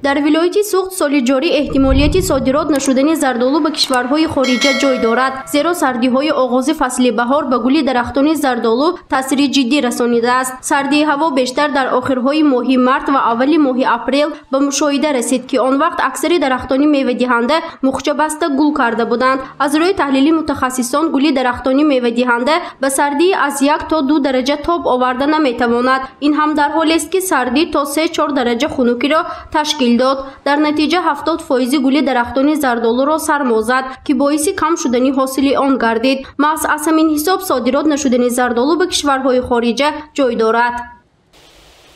дар вилояти суғд соли ҷорӣ эҳтимолияти содирот нашудани зардолу ба кишварҳои хориҷа ҷой дорад, зеро сардиҳои оғози фасли баҳор ба гули дарахтони зардолу таъсири ҷиддӣ расонидааст. Сардии ҳаво бештар дар охирҳои моҳи март ва аввали моҳи апрел ба мушоҳида расид, ки он вақт аксари дарахтони мевадиҳанда мухчабаста гул карда буданд. Аз рӯи таҳлили мутахассисон, гули дарахтони мевадиҳанда ба сардии аз 1 то 2 дараҷа тоб оварда наметавонад. ин ҳам дар ҳолест ки сардӣ то 3-4 дараҷа хунукиро ташкил дод. дар натиҷа 70% гули дарахтони зардолуро сармо зад, ки боиси кам шудани ҳосили он гардид. маҳз аз ҳамин ҳисоб содирот нашудани зардолу ба кишварҳои хориҷа ҷой дорад.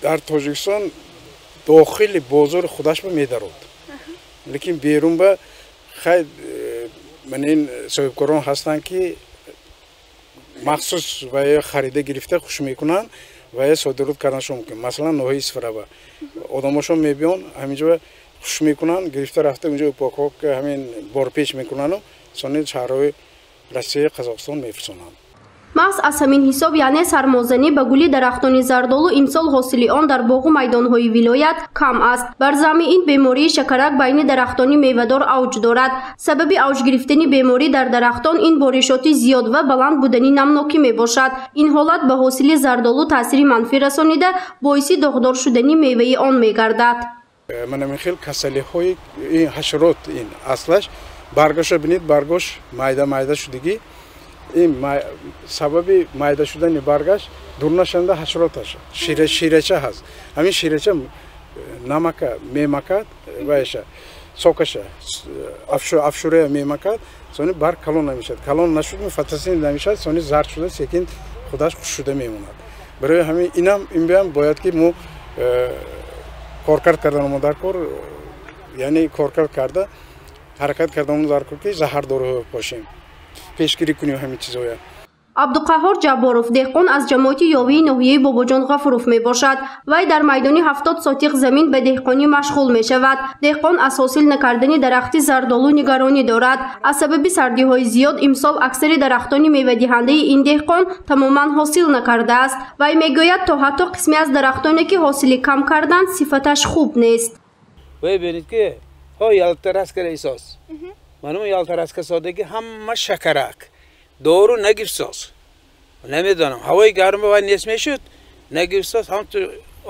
дар Тоҷикистон дохили бозори худаш ба медарод, лекин берун ба хай манин соҳибкорон ҳастанд, ки махсус ва харида гирифта хуш мекунанд ва содирот карданашон мумкин. Масалан ноҳияи Сифраба одамошон мебиён ҳаминҷо хуш мекунанд, гирифта рафта унҷо упокҳо ҳамин борпеч мекунанду сони шаҳрҳои Россия, Қазоқистон мефирсонанд. маҳз аз ҳамин ҳисоб, яъне сармозанӣ ба гули дарахтони зардолу имсол ҳосили он дар боғу майдонҳои вилоят кам аст. бар замми ин бемории шакарак байни дарахтони мевадор авҷ дорад. сабаби авҷ гирифтани беморӣ дар дарахтон ин боришоти зиёд ва баланд будани намнокӣ мебошад. ин ҳолат ба ҳосили зардолу таъсири манфӣ расонида боиси доғдор шудани меваи он мегардад. манамихел касалиҳои ҳашарот ин аслаш баргоша бинед, баргош майда шудагӣ, ин сабаби майда шудани баргаш дурнашанда ҳашарот аст. Ширача ҳаст. ҳамин ширача намака мемакад ваша сокаша афшурая мемакад, сони бар калон намешад. Калон нашуд фатасин намешад, сони зард шуда секин худаш хуш шуда мемонад. барои ҳамин инам ин биям бояд ки мо коркард кардамо дар кор, яъне коркард карда ҳаракат кардамо дар кор, ки заҳардориҳо бошем, пешгирӣ кунем ҳамин чизоя. абдуқаҳҳор ҷабборов деҳқон аз ҷамоати ёвии ноҳияи бобоҷон ғафуров мебошад. вай дар майдони 70 сотиқ замин ба деҳқонӣ машғул мешавад. деҳқон аз ҳосил накардани дарахти зардолу нигаронӣ дорад. аз сабаби сардиҳои зиёд имсол аксари дарахтони мевадиҳандаи ин деҳқон тамоман ҳосил накардааст. вай мегӯяд то ҳатто қисме аз дарахтоне ки ҳосили кам карданд сифаташ хуб нест. бибинед ки ялтараска эҳсос манум ялтараска содагӣ ҳама шакарак дору нагирсоз намедонам ҳавои гарм ва нес мешуд нагирсоз ҳамту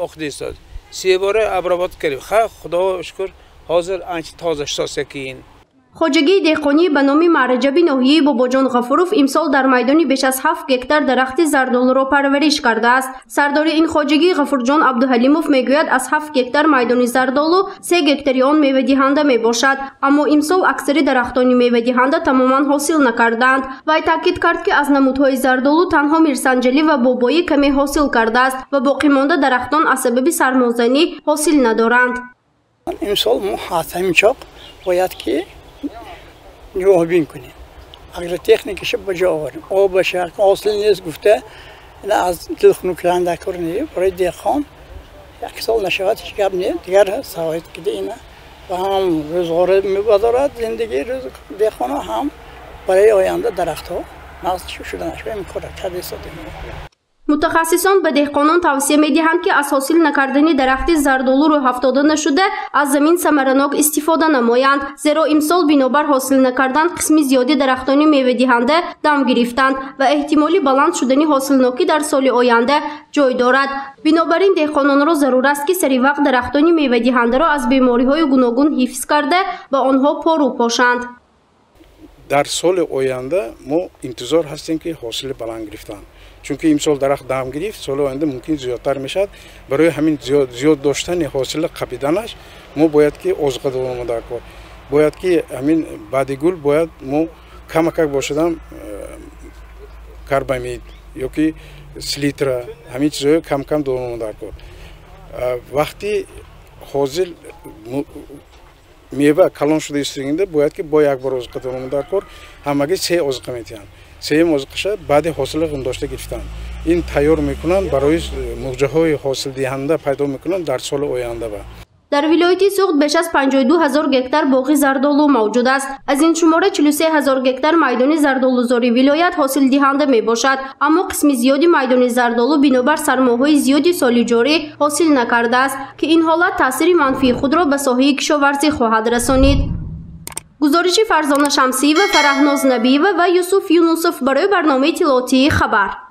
охдистод 3 бора обработ кардем. худо шукр ҳозир анчи тоза шосакин. хоҷагии деҳқонӣ ба номи маъраҷаби ноҳияи бобоҷон ғафуров имсол дар майдони беш аз 7 гектар дарахти зардолуро парвариш кардааст. сардори ин хоҷагӣ ғафурҷон абдуҳалимов мегӯяд аз 7 гектар майдони зардолу 3 гектари он мевадиҳанда мебошад, аммо имсол аксари дарахтони мевадиҳанда тамоман ҳосил накарданд. вай таъкид кард, ки аз намудҳои зардолу танҳо мирсанҷалӣ ва бобоӣ каме ҳосил кардааст ва боқимонда дарахтон аз сабаби сармозанӣ ҳосил надоранд. имсол мо ҳатамчоқ бояд ки ҷавобин кунем, агротехникаша ба ҷо оварем, об баша ҳосил нест гуфта ина аз дилхунук кунанда кунем. барои деҳқон 1 сол нашавад ҳеҷ гап не, дигар савоид кида ина ва ҳам рӯзғора мебадорад зиндагии деҳқона, ҳам барои оянда дарахтҳо нағз шуданаш ва имкора карда истодем. мутахассисон ба деҳқонон тавсия медиҳанд, ки аз ҳосил накардани дарахти зардолу рӯҳафтода нашуда аз замин самаранок истифода намоянд, зеро имсол бинобар ҳосил накардан қисми зиёди дарахтони мевадиҳанда дам гирифтанд ва эҳтимоли баланд шудани ҳосилнокӣ дар соли оянда ҷой дорад. бинобар ин деҳқононро зарур аст, ки саривақт дарахтони мевадиҳандаро аз бемориҳои гуногун ҳифз карда ба онҳо пору пошанд. дар соли оянда мо интизор ҳастем ки ҳосили баланд гирифтан, чунки имсол дарахт дам гирифт, соли оянда мумкин зиёдтар мешавад. барои ҳамин зиёд доштани ҳосили қабиданаш мо бояд ки озуқа давомо дар кор, бояд ки ҳамин баъди гул бояд мо камакак бошадам карбамид ёки слитра ҳамин чизоё кам давомо дар кор. вақти ҳозил мева калон шуда истиганда бояд ки бо як бор озуқа давомо дар кор, ҳамаги 3 озуқа метиҳанд. 3 озуқаша баъди ҳосили ғундошта гирифтан. ин тайёр мекунанд барои муғҷаҳои ҳосилдиҳанда пайдо мекунанд дар соли оянда. در ولایت سوخت بیش از 52,000 گکتار باغ زردآلو موجود است. از این شماره 43,000 گکتار میدان زردآلوزاری ولایت حاصل دهنده می باشد، اما قسم زیادی میدان زردآلو بنابر سرماهای زیادی سال جاری حاصل نکرده است که این حالت تاثیر منفی خود را به ساحه کشاورزی خواهد رسانید. گزارش فرزانه شمسی و فرهناز نبی و یوسف یونوسف برای برنامه اطلاعاتی خبر.